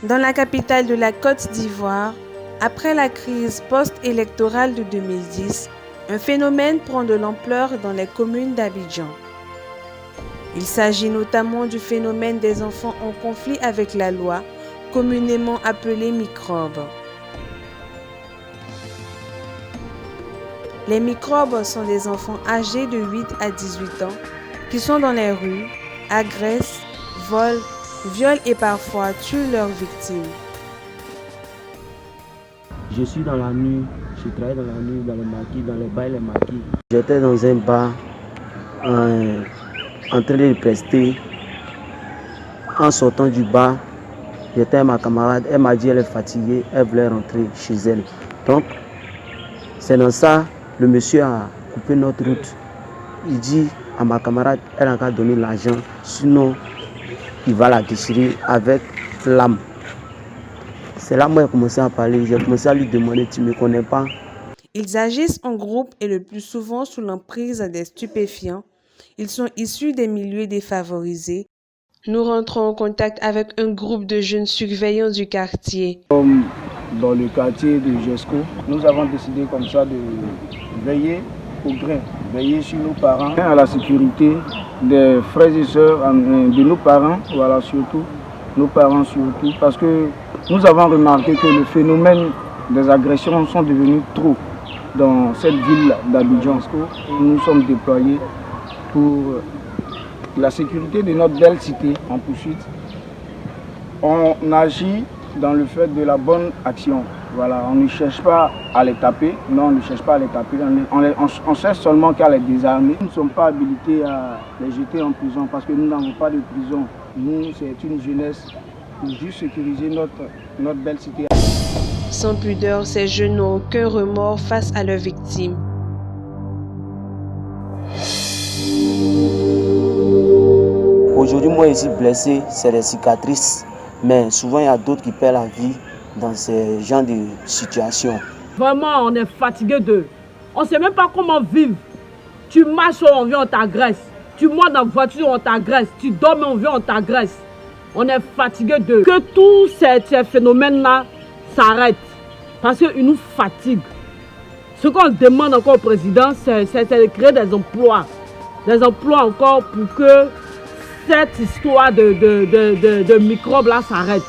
Dans la capitale de la Côte d'Ivoire, après la crise post-électorale de 2010, un phénomène prend de l'ampleur dans les communes d'Abidjan. Il s'agit notamment du phénomène des enfants en conflit avec la loi, communément appelé microbes. Les microbes sont des enfants âgés de 8 à 18 ans qui sont dans les rues, agressent, volent, violent et parfois tuent leurs victimes. Je suis dans la nuit, je travaille dans la nuit, dans le maquis, dans les bars et les maquis. J'étais dans un bar en train de prester. En sortant du bar, j'étais avec ma camarade, elle m'a dit qu'elle est fatiguée, elle voulait rentrer chez elle. Donc, c'est dans ça, le monsieur a coupé notre route. Il dit à ma camarade, elle a qu'à donner l'argent, sinon il va la déchirer avec l'âme. C'est là que moi j'ai commencé à parler, j'ai commencé à lui demander, tu ne me connais pas? Ils agissent en groupe et le plus souvent sous l'emprise des stupéfiants. Ils sont issus des milieux défavorisés. Nous rentrons en contact avec un groupe de jeunes surveillants du quartier. Comme dans le quartier de Jesco, nous avons décidé comme ça de veiller au grain, veiller sur nos parents, à la sécurité des frères et sœurs de nos parents, voilà, surtout, nos parents surtout, parce que nous avons remarqué que le phénomène des agressions sont devenus trop dans cette ville d'Abidjan. Nous sommes déployés pour la sécurité de notre belle cité en poursuite. On agit dans le fait de la bonne action. Voilà, on ne cherche pas à les taper, non, on ne cherche pas à les taper, on cherche seulement qu'à les désarmer. Nous ne sommes pas habilités à les jeter en prison parce que nous n'avons pas de prison. Nous, c'est une jeunesse pour juste sécuriser notre belle cité. Sans pudeur, ces jeunes n'ont aucun remords face à leurs victimes. Aujourd'hui, moi, ici blessé, c'est des cicatrices. Mais souvent, il y a d'autres qui perdent la vie dans ce genre de situation. Vraiment, on est fatigué d'eux. On ne sait même pas comment vivre. Tu marches, on vient, on t'agresse. Tu montes dans la voiture, on t'agresse. Tu dors, on vient, on t'agresse. On est fatigué d'eux. Que tous ces phénomènes-là s'arrêtent. Parce qu'ils nous fatiguent. Ce qu'on demande encore au président, c'est de créer des emplois. Des emplois encore pour que cette histoire de microbes-là s'arrête.